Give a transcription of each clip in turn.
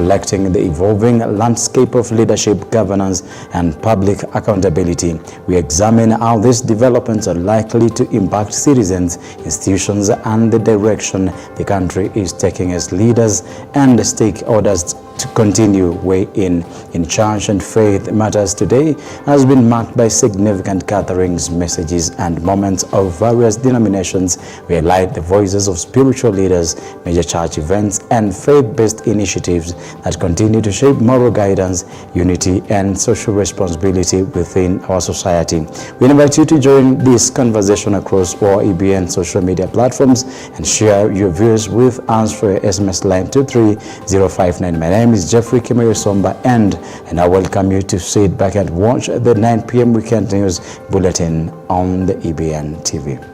reflecting the evolving landscape of leadership, governance, and public accountability. We examine how these developments are likely to impact citizens, institutions, and the direction the country is taking as leaders and stakeholders to continue weighing in church and faith matters. Today has been marked by significant gatherings, messages, and moments of various denominations. We highlight the voices of spiritual leaders, major church events, and faith-based initiatives that continue to shape moral guidance, unity, and social responsibility within our society. We invite you to join this conversation across our EBN social media platforms and share your views with us for SMS line 23059. My name is Jeffrey Somba, and I welcome you to sit back and watch the 9 p.m. weekend news bulletin on the EBN TV.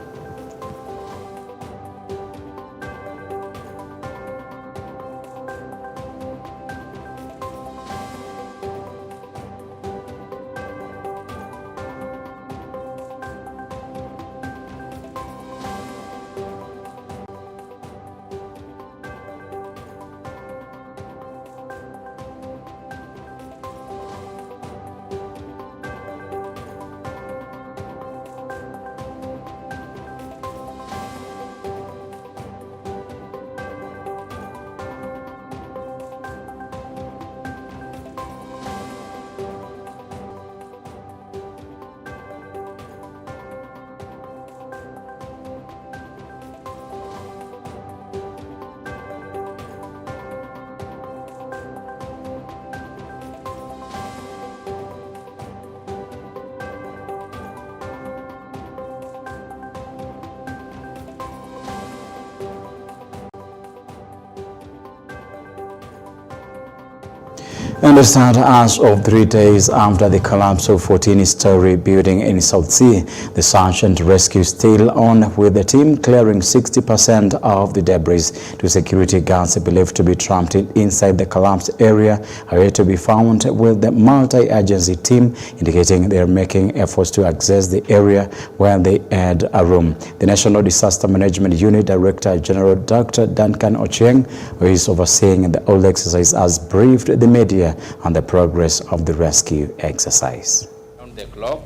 And it started as of 3 days after the collapse of 14-story building in South Sea. The search and rescue is still on, with the team clearing 60% of the debris. Two security guards believed to be trapped inside the collapsed area are yet to be found, with the multi-agency team indicating they are making efforts to access the area where they had a room. The National Disaster Management Unit Director General Dr. Duncan Ochieng, who is overseeing the whole exercise, has briefed the media on the progress of the rescue exercise. On the clock,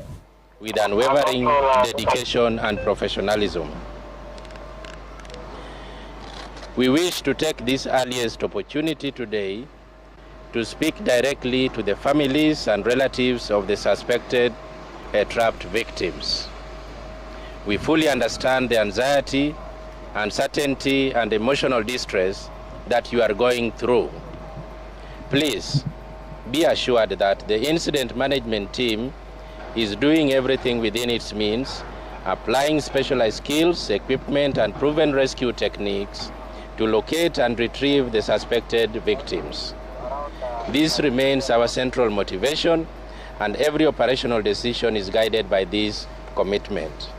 with unwavering dedication and professionalism. We wish to take this earliest opportunity today to speak directly to the families and relatives of the suspected trapped victims. We fully understand the anxiety, uncertainty, and emotional distress that you are going through. Please be assured that the incident management team is doing everything within its means, applying specialized skills, equipment, and proven rescue techniques to locate and retrieve the suspected victims. This remains our central motivation, and every operational decision is guided by this commitment.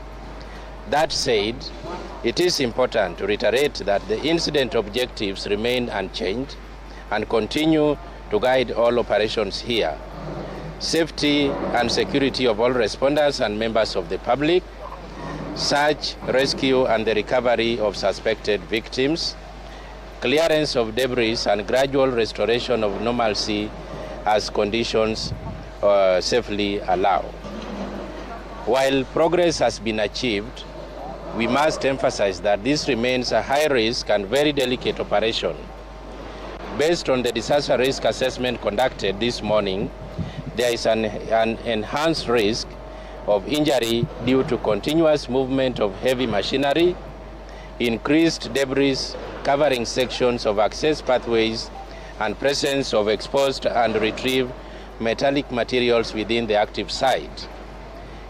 That said, it is important to reiterate that the incident objectives remain unchanged and continue to guide all operations here. Safety and security of all responders and members of the public, search, rescue, and the recovery of suspected victims, clearance of debris, and gradual restoration of normalcy as conditions safely allow. While progress has been achieved, we must emphasize that this remains a high-risk and very delicate operation. Based on the disaster risk assessment conducted this morning, there is an enhanced risk of injury due to continuous movement of heavy machinery, increased debris covering sections of access pathways, and presence of exposed and retrieved metallic materials within the active site.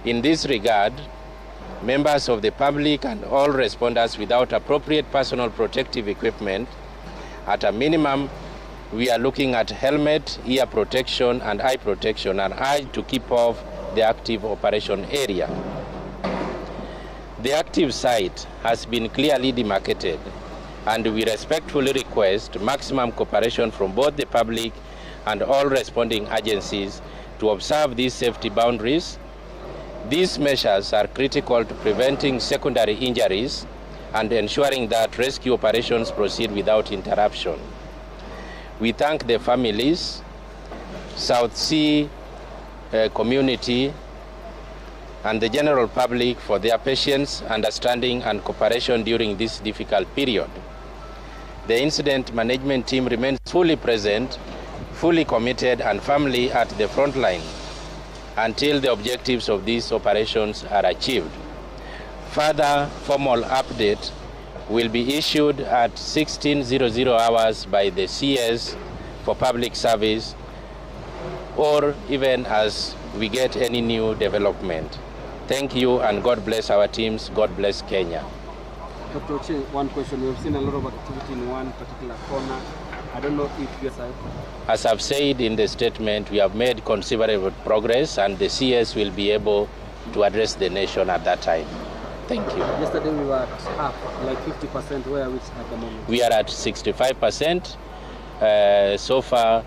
In this regard, members of the public and all responders without appropriate personal protective equipment, at a minimum, we are looking at helmet, ear protection, and eye protection, and eye to keep off the active operation area. The active site has been clearly demarcated, and we respectfully request maximum cooperation from both the public and all responding agencies to observe these safety boundaries. These measures are critical to preventing secondary injuries and ensuring that rescue operations proceed without interruption. We thank the families, South Sea community, and the general public for their patience, understanding, and cooperation during this difficult period. The incident management team remains fully present, fully committed, and firmly at the front line until the objectives of these operations are achieved. Further formal update will be issued at 16:00 hours by the CS for public service, or even as we get any new development. Thank you, and God bless our teams. God bless Kenya. Dr. Oche, one question. We've seen a lot of activity in one particular corner. I don't know if yes, As I've said in the statement, we have made considerable progress, and the CS will be able to address the nation at that time. Thank you. Yesterday we were at half, like 50%. Where are we at the moment? We are at 65%. So far,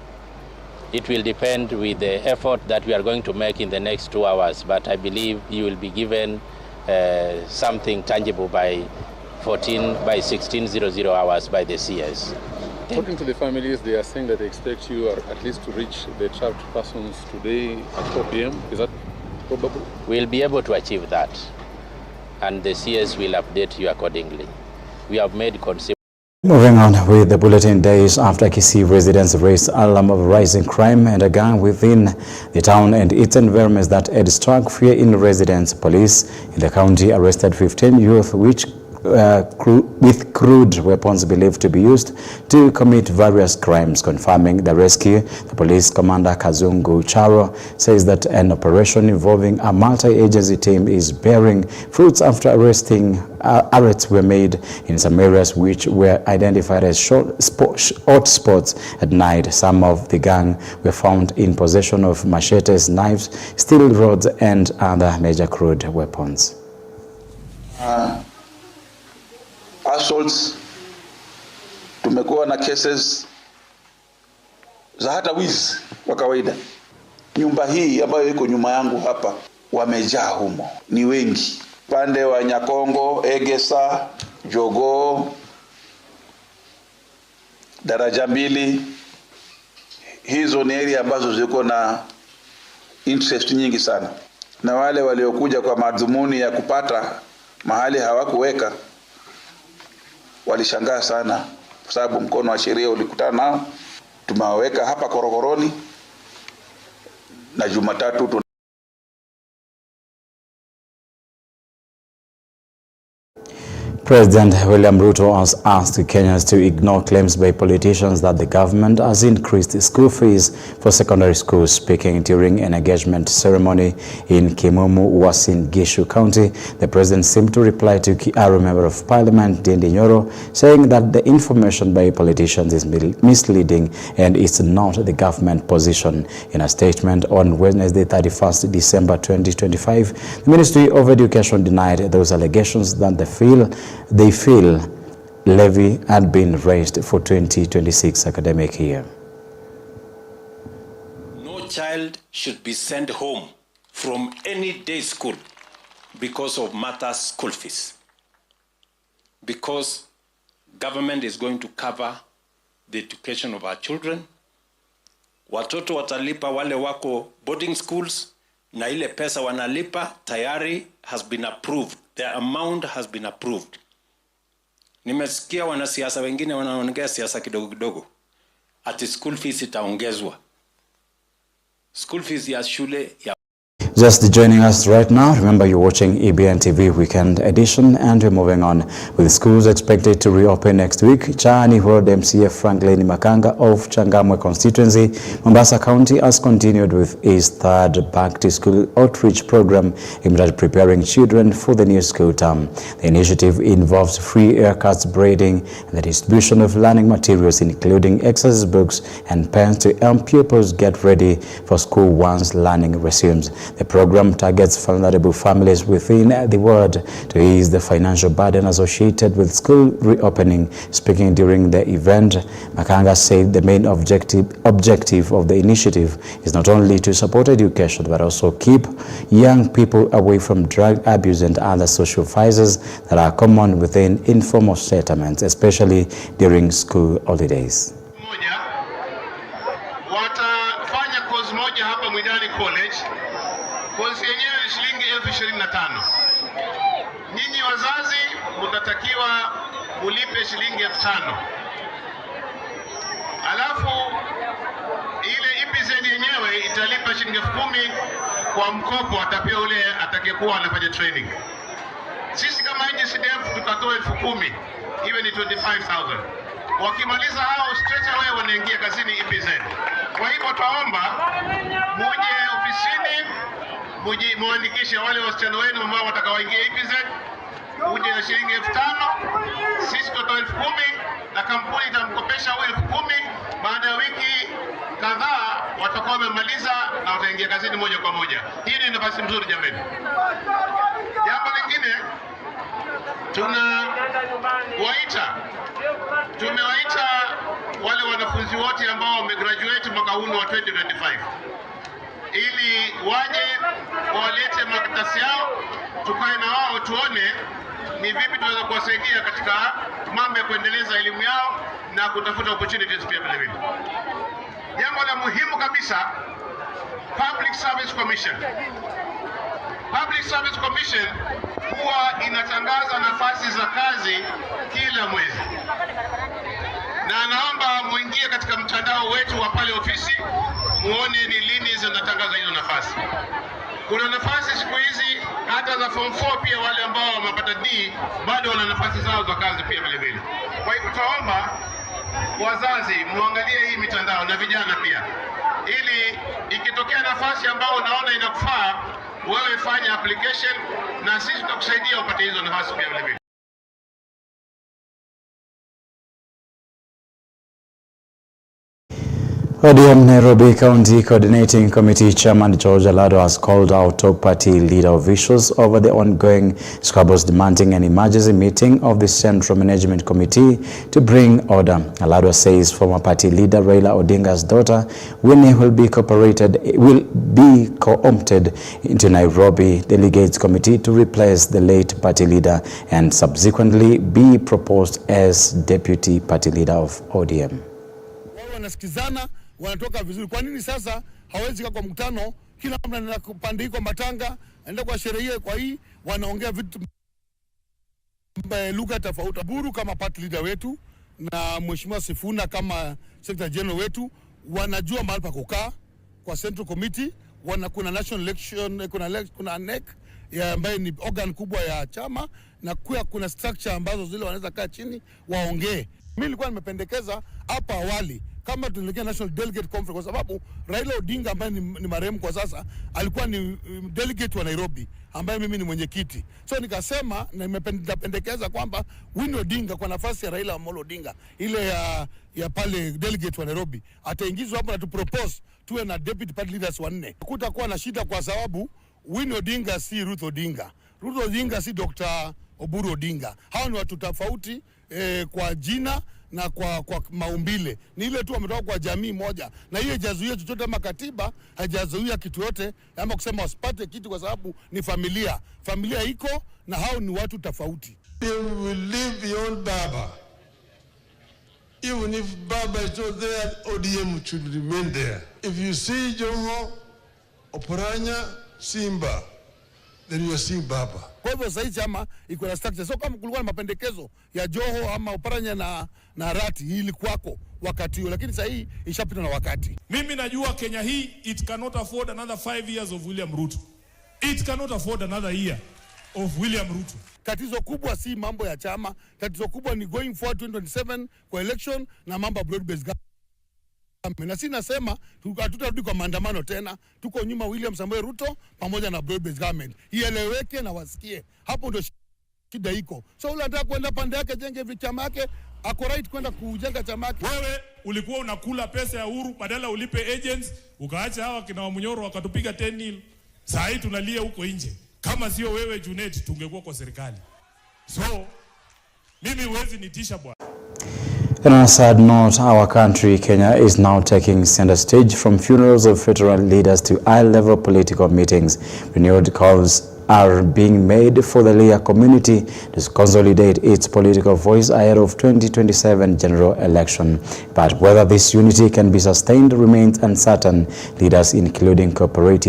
it will depend with the effort that we are going to make in the next 2 hours, but I believe you will be given something tangible by 16:00 hours by the CS. According to the families, they are saying that they expect you at least to reach the trapped persons today at 4 p.m. Is that probable? We'll be able to achieve that, and the CS will update you accordingly. We have made considerable. Moving on with the bulletin, days after Kisii residents raised alarm of rising crime and a gang within the town and its environments that had struck fear in residents. Police in the county arrested 15 youth with crude weapons believed to be used to commit various crimes. Confirming the rescue, the police commander Kazungu Charo says that an operation involving a multi-agency team is bearing fruits after arrests were made in some areas which were identified as hot spots at night. Some of the gang were found in possession of machetes, knives, steel rods, and other major crude weapons. Assaults, tumekuwa na cases za hata wizi wa kawaida. Nyumba hii ambayo iko nyuma yangu hapa wamejaa humo, ni wengi. Pande wa Nyakongo, Egesa, Jogoo, Daraja Mbili, hizo ni area ambazo ziko na interest nyingi sana, na wale waliokuja kwa madhumuni ya kupata mahali hawakuweka walishangaa sana, kwa sababu mkono wa sheria ulikutana nao. Tumewaweka hapa korokoroni na Jumatatu President William Ruto has asked Kenyans to ignore claims by politicians that the government has increased school fees for secondary schools. Speaking during an engagement ceremony in Kimumu, Uasin Gishu County, the president seemed to reply to Kiaru Member of Parliament Ndindi Nyoro, saying that the information by politicians is misleading and it's not the government position. In a statement on Wednesday, 31st December 2025, the Ministry of Education denied those allegations that they feel levy had been raised for 2026 academic year. No child should be sent home from any day school because of matters school fees. Because government is going to cover the education of our children. Watoto watalipa wale wako boarding schools, na ile pesa wanalipa tayari has been approved. The amount has been approved. Nimesikia wanasiasa wengine wanaongea siasa kidogo kidogo ati school fees itaongezwa. School fees ya shule ya Just joining us right now, remember you're watching EBN TV Weekend Edition, and we're moving on with schools expected to reopen next week. Chani Ward MCA Franklin Makanga of Changamwe constituency, Mombasa County, has continued with his third back-to-school outreach program aimed at preparing children for the new school term. The initiative involves free haircuts, braiding, and the distribution of learning materials, including exercise books and pens, to help pupils get ready for school once learning resumes. The program targets vulnerable families within the ward to ease the financial burden associated with school reopening. Speaking during the event, Makanga said the main objective of the initiative is not only to support education but also keep young people away from drug abuse and other social vices that are common within informal settlements, especially during school holidays. watafanya course moja hapa Mwidani College. Course yenyewe ni shilingi 25,000. Nyinyi wazazi mtatakiwa ulipe shilingi 5,000. Alafu ile EBN yenyewe italipa shilingi 10,000 kwa mkopo, atapewa ule atakayekuwa anafanya training. Sisi kama NGCDF tutatoa 10,000, iwe ni 25,000. Wakimaliza hao straight away wanaingia kazini EBN. Kwa hivyo twaomba muje ofisini, muje muandikishe wale wasichana wenu ambao watakaoingia EBN, uje na shilingi 5,000, sisi tutatoa 10,000 na kampuni itamkopesha huyo 10,000. Baada ya wiki kadhaa watakuwa wamemaliza na wataingia kazini moja kwa moja. Hii ni nafasi nzuri jamani. Jambo lingine, tumewaita wale wanafunzi wote ambao wamegraduate mwaka huu wa 2025 ili waje walete makaratasi yao, tukae na wao tuone ni vipi tunaweza kuwasaidia katika mambo ya kuendeleza elimu yao na kutafuta opportunities pia vile vile. Jambo la muhimu kabisa, Public Service Commission. Public Service Commission huwa inatangaza nafasi za kazi kila mwezi, na naomba muingie katika mtandao wetu wa pale ofisi muone ni lini zinatangaza hizo nafasi. Kuna nafasi siku hizi hata za form 4 pia, wale ambao wamepata D bado wana nafasi zao za kazi pia vile vile. Kwa hivyo tutaomba wazazi muangalie hii mitandao na vijana pia, ili ikitokea nafasi ambao unaona inakufaa wewe fanya application na sisi tutakusaidia upate hizo nafasi pia vile vile. ODM Nairobi County Coordinating Committee Chairman George Alado has called out top party leader officials over the ongoing squabbles, demanding an emergency meeting of the Central Management Committee to bring order. Alado says former party leader Raila Odinga's daughter Winnie will be co-opted into Nairobi Delegates Committee to replace the late party leader and subsequently be proposed as deputy party leader of ODM. Wanasikizana, wanatoka vizuri. Kwa nini sasa hawezi kwa mkutano, kila mtu anaenda kupandika matanga, anaenda kwa sherehe, kwa hii wanaongea vitu lugha tofauti. Buru kama party leader wetu na Mheshimiwa Sifuna kama secretary general wetu wanajua mahali pa kukaa kwa Central Committee. Kuna national election, kuna NEC ambayo ni organ kubwa ya chama, na kuna structure ambazo zile wanaweza kaa chini waongee. Mimi nilikuwa nimependekeza hapa awali kama tunaelekea National Delegate Conference, kwa sababu Raila Odinga ambaye ni marehemu kwa sasa alikuwa ni delegate wa Nairobi ambaye mimi ni mwenyekiti. So nikasema na nimependekeza kwamba Winnie Odinga kwa nafasi ya Raila Amolo Odinga ile ya pale delegate wa Nairobi ataingizwa hapo na tu propose tuwe na deputy party leaders wanne. Kutakuwa na shida kwa sababu Winnie Odinga si Ruth Odinga. Ruth Odinga si Dr. Oburu Odinga. Hao ni watu tofauti kwa jina na kwa maumbile. Ni ile tu wametoka kwa jamii moja, na hiyo hajazuia chochote ama katiba hajazuia kitu yote ama kusema wasipate kitu, kwa sababu ni familia. Familia iko na hao ni watu tofauti. We will live beyond Baba. Even if Baba is not there, ODM should remain there. If you see Joho, Oparanya, Simba, then you are seeing Baba. Kwa hivyo sasa chama iko na structure. So kama kulikuwa na mapendekezo ya Joho ama Oparanya na Rati, hili kwako wakati huo, lakini sasa hii ishapita na wakati. Mimi najua Kenya hii it cannot afford another 5 years of William Ruto. It cannot afford another year of William Ruto. Tatizo kubwa si mambo ya chama, tatizo kubwa ni going forward 2027 kwa election na mambo broad based government. Na si nasema hatutarudi kwa maandamano tena, tuko nyuma William Samoei Ruto pamoja na broad based government. Ieleweke na wasikie. Hapo ndio shida iko. So ule anataka kwenda pande yake jenge vichama yake, ako right kwenda kujenga chama yake. Wewe ulikuwa unakula pesa ya Uhuru, badala ulipe agents, ukaacha hawa kina Wamunyoro wakatupiga 10-0. Sasa hii tunalia huko nje. Kama sio wewe Junet, tungekuwa kwa serikali. So mimi huwezi nitisha bwana. On a sad note, our country, Kenya, is now taking center stage from funerals of federal leaders to high-level political meetings. Renewed calls are being made for the Leah community to consolidate its political voice ahead of 2027 general election. But whether this unity can be sustained remains uncertain. Leaders including corporate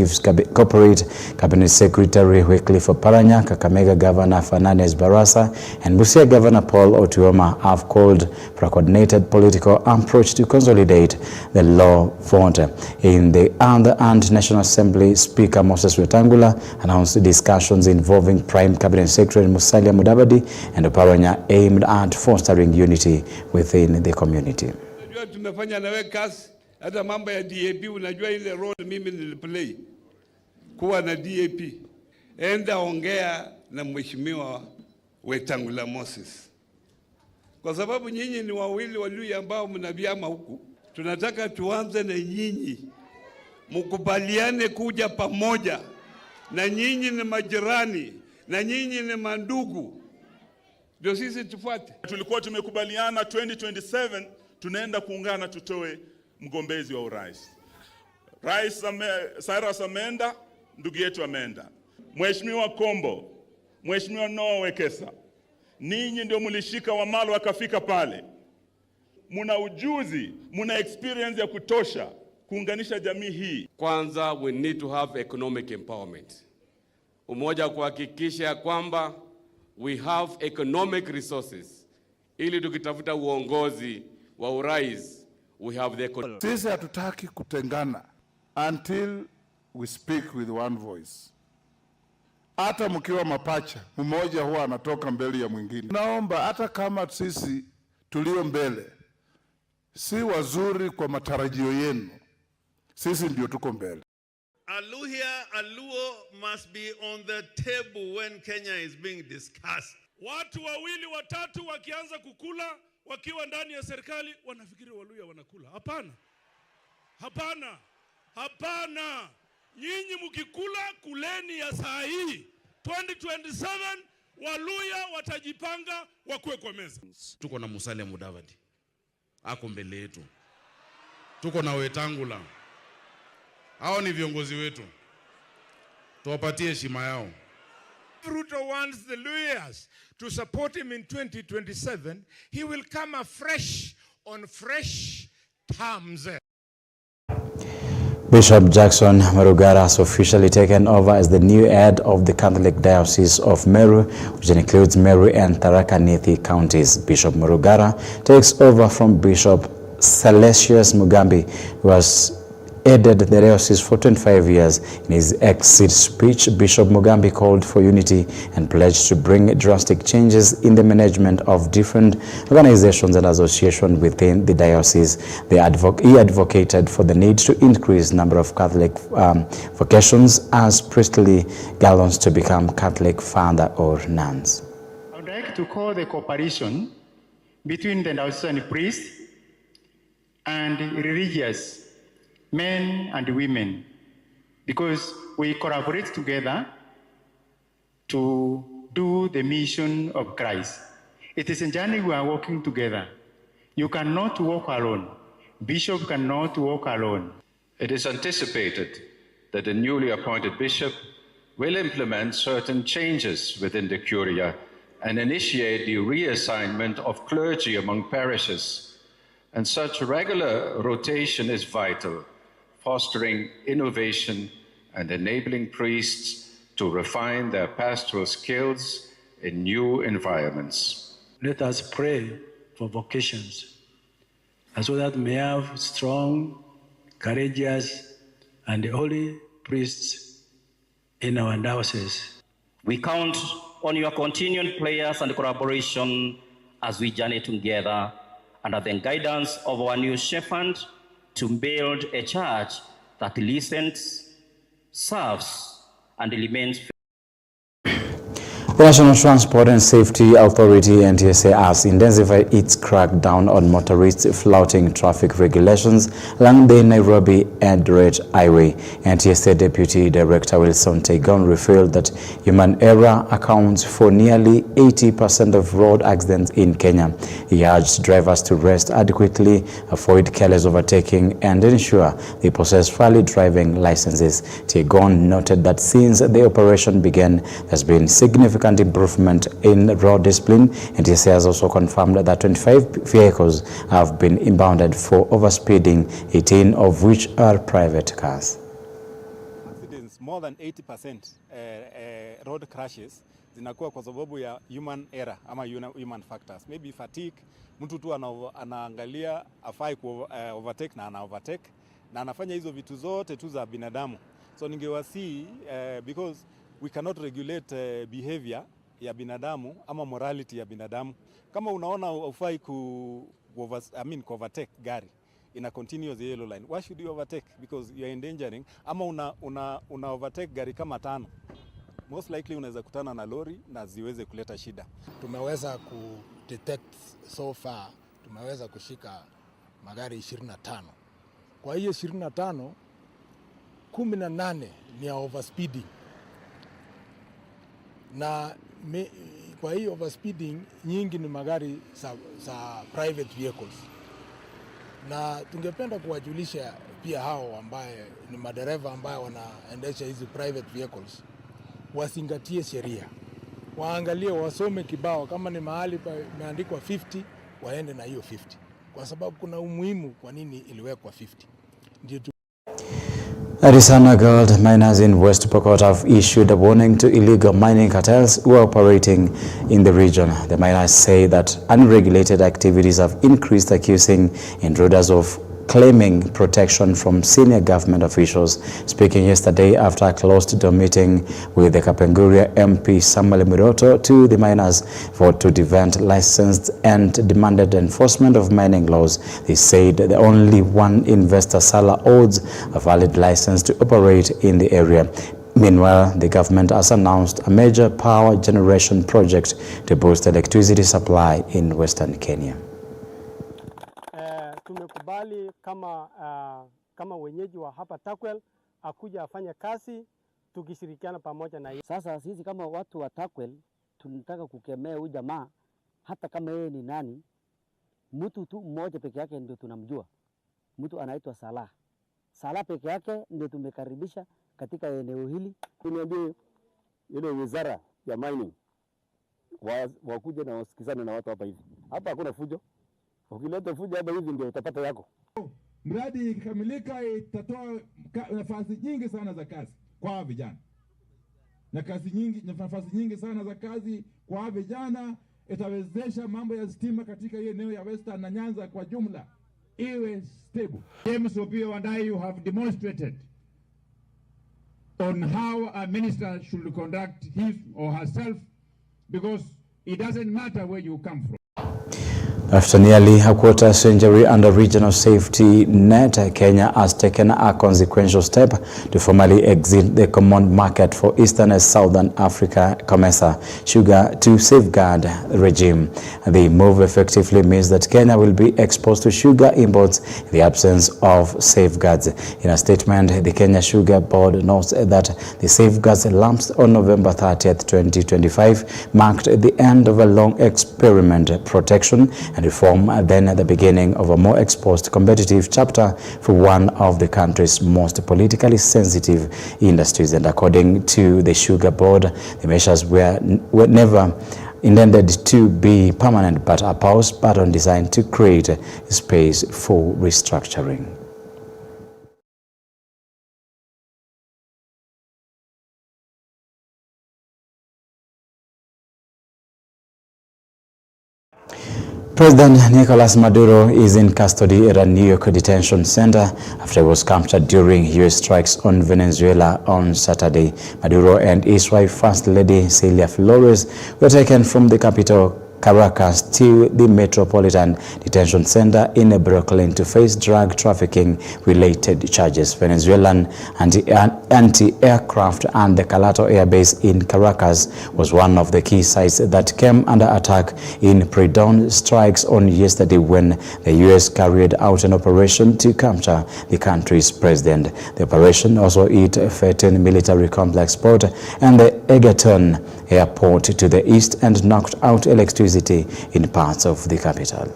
Cabinet Secretary Wycliffe Oparanya, Kakamega Governor Fernandez Barasa, and Busia Governor Paul Otuoma have called for a coordinated political approach to consolidate the law front. In the other hand, National Assembly Speaker Moses Wetangula announced discussions involving Prime Cabinet Secretary Musalia Mudavadi and Oparanya aimed at fostering unity within the community. Unajua tumefanya nawe kazi hata mambo ya DAP, unajua ile role mimi niliplay kuwa na DAP. Enda ongea na Mheshimiwa Wetangula Moses. Kwa sababu nyinyi ni wawili Waluhya ambao mna vyama huku. Tunataka tuanze na nyinyi. Mkubaliane kuja pamoja. Na nyinyi ni majirani, na nyinyi ni mandugu. Ndio sisi tufuate. Tulikuwa tumekubaliana 2027 tunaenda kuungana tutoe mgombezi wa urais. Rais Cyrus ameenda, ndugu yetu ameenda. Mheshimiwa Kombo, Mheshimiwa Noah Wekesa, ninyi ndio mlishika Wamalo wakafika pale. Muna ujuzi, muna experience ya kutosha kuunganisha jamii hii. Kwanza, we need to have economic empowerment. Umoja kuhakikisha kwamba we have economic resources ili tukitafuta uongozi wa urais we have the economy. Sisi hatutaki kutengana until we speak with one voice. Hata mkiwa mapacha, mmoja huwa anatoka mbele ya mwingine. Naomba hata kama sisi tulio mbele si wazuri kwa matarajio yenu, sisi ndio tuko mbele. Luo must be on the table when Kenya is being discussed. Watu wawili watatu wakianza kukula wakiwa ndani ya serikali wanafikiri Waluhya wanakula. Hapana. Hapana. Hapana. Nyinyi mkikula kuleni ya saa hii. 2027 Waluhya watajipanga wakuwe kwa meza. Tuko na Musalia Mudavadi. Ako mbele yetu. Tuko na Wetangula. Hao ni viongozi wetu. Tuwapatie heshima yao. Ruto wants the Luhyas to support him in 2027. He will come afresh on fresh terms. Bishop Jackson Marugara has officially taken over as the new head of the Catholic Diocese of Meru, which includes Meru and Tharaka Nithi counties. Bishop Marugara takes over from Bishop Celestius Mugambi, who has headed the diocese for 25 years. In his exit speech, Bishop Mugambi called for unity and pledged to bring drastic changes in the management of different organizations and associations within the diocese. He advocated for the need to increase number of Catholic vocations as priestly gallons to become Catholic father or nuns. I would like to call the cooperation between the diocesan priests and religious men and women, because we collaborate together to do the mission of Christ. It is a journey we are walking together. You cannot walk alone. Bishop cannot walk alone. It is anticipated that the newly appointed bishop will implement certain changes within the Curia and initiate the reassignment of clergy among parishes. And such regular rotation is vital, fostering innovation and enabling priests to refine their pastoral skills in new environments. Let us pray for vocations, so that we may have strong, courageous, and holy priests in our diocese. We count on your continued prayers and collaboration as we journey together under the guidance of our new shepherd, to build a church that listens, serves, and remains. The National Transport and Safety Authority (NTSA) has intensified its crackdown on motorists flouting traffic regulations along the Nairobi-Eldoret Highway. NTSA Deputy Director Wilson Tegon revealed that human error accounts for nearly 80% of road accidents in Kenya. He urged drivers to rest adequately, avoid careless overtaking, and ensure they possess valid driving licenses. Tegon noted that since the operation began, there has been significant improvement in road discipline. NTSA has also confirmed that 25 vehicles have been impounded for overspeeding, 18 of which are private cars. Accidents, more than 80% road crashes zinakuwa kwa sababu ya human error ama human factors. Maybe fatigue, mtu tu anaangalia afai ku overtake na ana overtake na anafanya hizo vitu zote tu za binadamu. So ningewasi because we cannot regulate behavior ya binadamu ama morality ya binadamu. Kama unaona ufai ku overtake gari in a continuous yellow line, why should you overtake? Because you are endangering. Ama una overtake gari kama 5, most likely unaweza kutana na lori na ziweze kuleta shida. Tumeweza ku detect so far, tumeweza kushika magari 25. Kwa hiyo 25, 18 ni overspeeding. Na kwa hiyo overspeeding nyingi ni magari za private vehicles. Na tungependa kuwajulisha pia hao ambaye ni madereva ambaye wanaendesha hizi private vehicles wazingatie sheria. Waangalie, wasome kibao, kama ni mahali imeandikwa 50 waende na hiyo 50. Kwa sababu kuna umuhimu kwa nini iliwekwa 50. Ndio Arizona gold miners in West Pokot have issued a warning to illegal mining cartels who are operating in the region. The miners say that unregulated activities have increased, accusing intruders of claiming protection from senior government officials. Speaking yesterday after a closed-door meeting with the Kapenguria MP Samuel Miroto, to the miners voted to defend licensed and demanded enforcement of mining laws. They said the only one investor, Sala, holds a valid license to operate in the area. Meanwhile, the government has announced a major power generation project to boost electricity supply in Western Kenya. Tumekubali kama wenyeji wa hapa Takwel akuja afanye kazi tukishirikiana pamoja na yeye. Sasa sisi kama watu wa Takwel tunataka kukemea huyu jamaa, hata kama yeye ni nani. Mtu tu mmoja peke yake ndio tunamjua. Mtu anaitwa Salah. Salah peke yake ndio tumekaribisha katika eneo hili. Kuniambie ile wizara ya mining wakuja na wasikizane na watu hapa hivi. Hapa hakuna fujo. Ukileta fujo hapa hivi ndio utapata yako. Mradi ikikamilika itatoa nafasi nyingi sana za kazi kwa vijana. Nafasi nyingi sana za kazi kwa vijana, itawezesha mambo ya stima katika hiyo eneo ya Western na Nyanza kwa jumla iwe stable. James Opio and I, you have demonstrated on how a minister should conduct his or herself, because it doesn't matter where you come from. After nearly a quarter century under regional safety net, Kenya has taken a consequential step to formally exit the common market for Eastern and Southern Africa COMESA sugar to safeguard the regime. The move effectively means that Kenya will be exposed to sugar imports in the absence of safeguards. In a statement, the Kenya Sugar Board notes that the safeguards lapsed on November 30th, 2025, marked the end of a long experiment protection and reform, then at the beginning of a more exposed competitive chapter for one of the country's most politically sensitive industries. And according to the Sugar Board, the measures were never intended to be permanent, but a pause button designed to create space for restructuring. President Nicolas Maduro is in custody at a New York detention center after he was captured during U.S. strikes on Venezuela on Saturday. Maduro and his wife, First Lady Celia Flores, were taken from the capital Caracas to the Metropolitan Detention Center in Brooklyn to face drug trafficking-related charges. Venezuelan anti-aircraft and the Calato Air Base in Caracas was one of the key sites that came under attack in pre-dawn strikes on yesterday when the U.S. carried out an operation to capture the country's president. The operation also hit Fetton Military Complex Port and the Egerton Airport to the east and knocked out electricity in parts of the capital.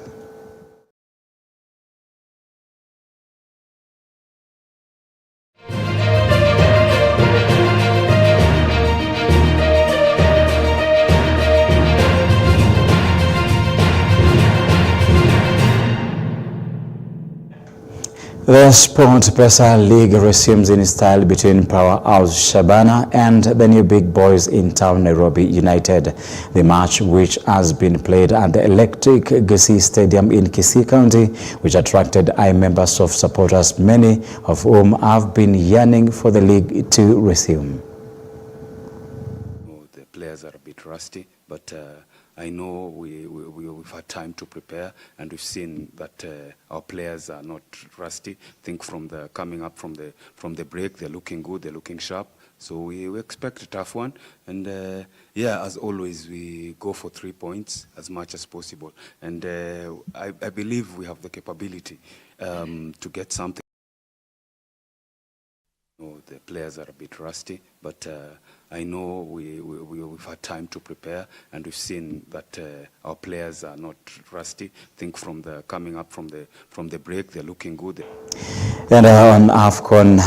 The Sport Pesa League resumes in style between Powerhouse Shabana and the new big boys in town Nairobi United. The match, which has been played at the Electric Gusii Stadium in Kisii County, which attracted high members of supporters, many of whom have been yearning for the league to resume. The players are a bit rusty, but I know we've had time to prepare, and we've seen that our players are not rusty. I think from the coming up from the break, they're looking good, they're looking sharp. So we expect a tough one, and yeah, as always, we go for 3 points as much as possible, and I believe we have the capability to get something. The players are a bit rusty, but I know we've had time to prepare, and we've seen that our players are not rusty. I think from the coming up from the break, they're looking good. And on AFCON,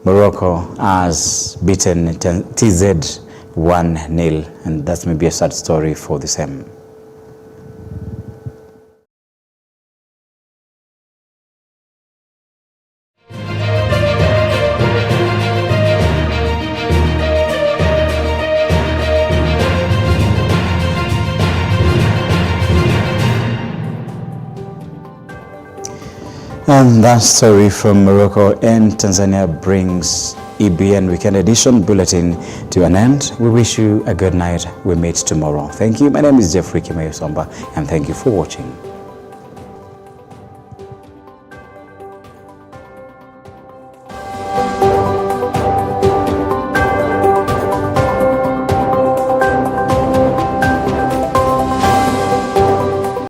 Morocco has beaten TZ 1-0, and that may be a sad story for the same. And that story from Morocco and Tanzania brings EBN Weekend Edition Bulletin to an end. We wish you a good night. We meet tomorrow. Thank you. My name is Jeffrey Somba, and thank you for watching.